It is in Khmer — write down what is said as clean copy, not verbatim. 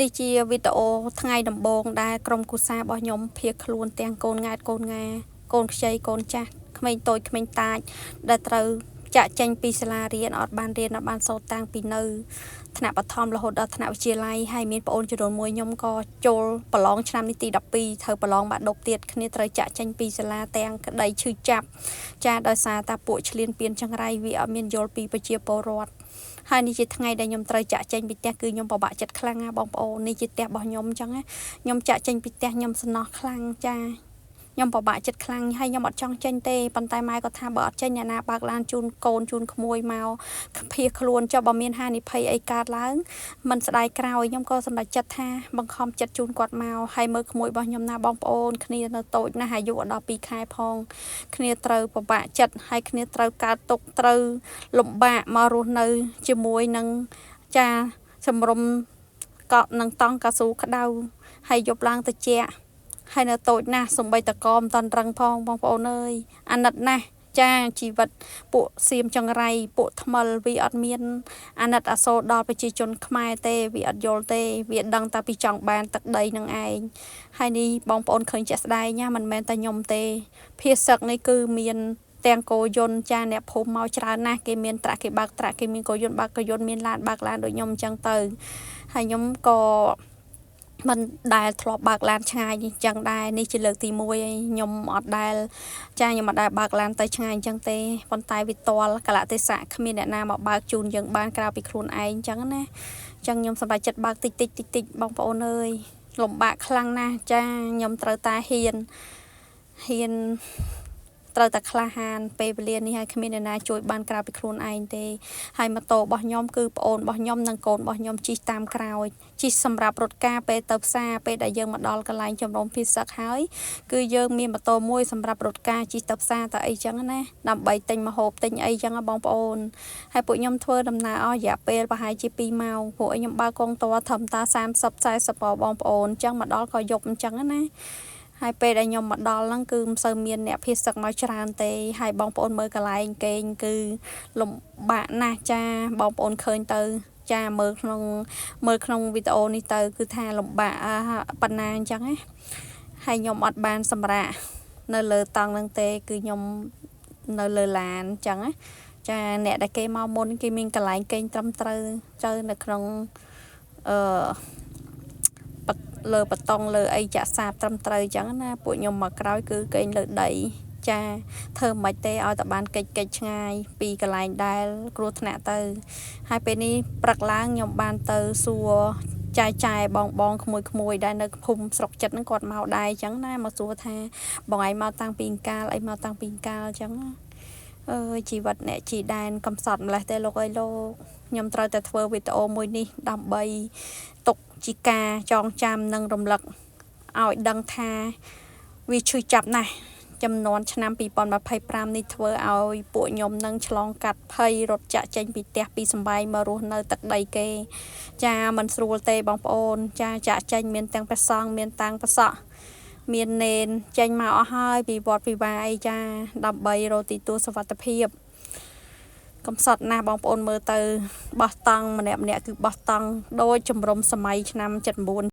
នេះជាវីដេអូថ្ងៃដំបូងដែលក្រុមគូសារបស់ខ្ញុំភៀសខ្លួនទាំងកូនង៉ែតកូនងាកូនខ្ចីកូនចាស់ក្មេងតូចក្មេងតាចដែលត្រូវចាក់ចេញពីសាលារៀនអត់បានសូត្រតាំងពីនៅថ្នាក់បឋមរហូតដល់ថ្នាក់វិទ្យាល័យហើយមានប្អូនចំនួនមួយខ្ញុំក៏ចូលប្រឡងឆ្នាំនេះទី12ត្រូវប្រឡងបាក់ឌុបទៀតគ្នាត្រូវចាក់ចេញពីសាលាទាំងក្តីឈឺចាប់ចាដោយសារតាពួកឆ្លៀនពៀនចង្រៃវាអត់មានយល់ពីប្រជាពលរដ្ឋហើយនេះជាថ្ងៃដែលខ្ញុំត្រូវចាក់ចេញពីផ្ទះគឺខ្ញុំពិបាកចិត្តខ្លាំងណាបងប្អូននេះជាផ្ទះរបស់ខ្ញុំអញ្ចឹងណាខ្ញុំចាក់ចេញពីផ្ទះខ្ញុំសំណោះខ្លាំងចាខ្ញុំពិបាកចិត្តខ្លាំងហើយខ្ញុំអត់ចង់ចេញទេប៉ុន្តែម៉ែក៏ថាបើអត់ចេញអ្នកណាបើកឡានជូនកូនជូនក្មួយមកភៀសខ្លួនចុះបើមានហានិភ័យអីកើតឡើងមិនស្ដាយក្រោយខ្ញុំក៏សម្រេចចិត្តថាបង្ខំចិត្តជូនគាត់មកហើយមើលក្មួយរបស់ខ្ញុំណាបងប្អូនគ្នានៅតូចណាស់អាយុដល់2ខែផងគ្នាត្រូវពិបាកចិត្តហើយគ្នាត្រូវកើតទុកត្រូវលំបាកមករស់នៅជាមួយនឹងចាសម្រុំកក់នឹងតង់កៅស៊ូក្តៅហើយយប់ឡើងតិចហើយនៅតូចណាស់សំបីតកមិនតាន់រឹងផងបងប្អូនអើយអាណិតណាស់ចាជីវិតពួកសៀមចង្រៃពួកថ្មិលវាអត់មានអាណិតអាសូរដល់ប្រជាជនខ្មែរទេវាអត់យល់ទេវាដឹងតែពីចង់បានទឹកដីនឹងឯងហើយនេះបងប្អូនឃើញជាក់ស្ដែងណាមិនមែនតែខ្ញុំទេភាសឹកនេះគឺមានទាំងកោយន្តចាអ្នកភូមិមកច្រើនណាស់គេមានត្រាក់គេបើកត្រាក់គេមានកោយន្តបើកកោយន្តមានឡានបើកឡានដូចខ្ញុំអញ្ចឹងទៅហើយខ្ញុំក៏មិនដែលធ្លាប់បើកឡានឆ្ងាយអញ្ចឹងដែរនេះជាលើកទី1ហើយខ្ញុំអត់ដែលខ្ញុំអត់ដែលបើកឡានទៅឆ្ងាយអញ្ចឹងទេប៉ុន្តែវាតលកលៈទេសៈគ្មានអ្នកណាមកបើកជូនយើងបានក្រៅពីខ្លួនឯងអញ្ចឹងណាអញ្ចឹងខ្ញុំសម្រេចចិត្តបើកតិចបងប្អូនអើយលំបាកខ្លាំងណាស់ចាខ្ញុំត្រូវតែហ៊ានត្រូវតែក្លាហានពេលវេលានេះហើយគ្មានអ្នកណាជួយបានក្រៅពីខ្លួនឯងទេហើយម៉ូតូរបស់ខ្ញុំគឺប្អូនរបស់ខ្ញុំនិងកូនរបស់ខ្ញុំជិះតាមក្រោយជិះសម្រាប់រត់ការពេលទៅផ្សារពេលដែលយើងមកដល់កន្លែងជំរំភាសឹកហើយគឺយើងមានម៉ូតូមួយសម្រាប់រត់ការជិះទៅផ្សារទៅអីចឹងណាដើម្បីទិញម្ហូបទិញអីចឹងបងប្អូនហើយពួកខ្ញុំធ្វើដំណើរអស់រយៈពេលប្រហែលជា2ម៉ោងពួកខ្ញុំបើកកងតត្រឹមតែ30-40បងប្អូនចឹងមកដល់ក៏យប់អញ្ចឹងណាហើយពេលដែលខ្ញុំមកដល់ហ្នឹងគឺមិនសូវមានអ្នកភៀសសឹកមកច្រើនទេហើយបងប្អូនមើលកន្លែងគេងគឺលំបាកណាស់ចាបងប្អូនឃើញទៅចាមើលក្នុងវីដេអូនេះទៅគឺថាលំបាកប៉ុណ្ណាអញ្ចឹងណាហើយខ្ញុំអត់បានសម្រាកនៅលើតង់ហ្នឹងទេគឺខ្ញុំនៅលើឡានអញ្ចឹងណាចាអ្នកដែលគេមកមុនគេមានកន្លែងគេងត្រឹមត្រូវទៅនៅក្នុងលើបតុងលើអីចាក់សាបត្រឹមត្រូវអញ្ចឹងណាពួកខ្ញុំមកក្រោយគឺគេងលើដីចាធ្វើមិនទេឲ្យតែបានកិច្ចឆ្ងាយពីកន្លែងដែលគ្រោះថ្នាក់ទៅហើយពេលនេះព្រឹកឡើងខ្ញុំបានទៅសួរចាយបងក្មួយដែលនៅភូមិស្រុកចិត្តហ្នឹងគាត់មកដែរអញ្ចឹងណាមកសួរថាបងឯងមកតាំងពីកាលអីមកតាំងពីកាលអញ្ចឹងជីវិតអ្នកជីដែនកំសត់ម្លេះទេលោកអើយលោកខ្ញុំត្រូវតែធ្វើវីដេអូមួយនេះដើម្បីទុកជាការចងចាំនិងរំលឹកឲ្យដឹងថាវាឈឺចាប់ណាស់ចំនួនឆ្នាំ2025នេះធ្វើឲ្យពួកខ្ញុំនឹងឆ្លងកាត់ភ័យរត់ចាក់ចេញពីផ្ទះពីសំបែងមករស់នៅទឹកដីគេចាមិនស្រួលទេបងប្អូនចាចាក់ចេញមានទាំងព្រះសង្ឃមានតាំងប្រសក់មាននេនចេញមកអស់ហើយពីវត្តពីវាយចាដើម្បីរកទីទួលសុវត្ថិភាពកំសត់ណាស់បងប្អូនមើលទៅបោះតង់ម្នាក់គឺបោះតង់ដូចជំរំសម័យឆ្នាំ79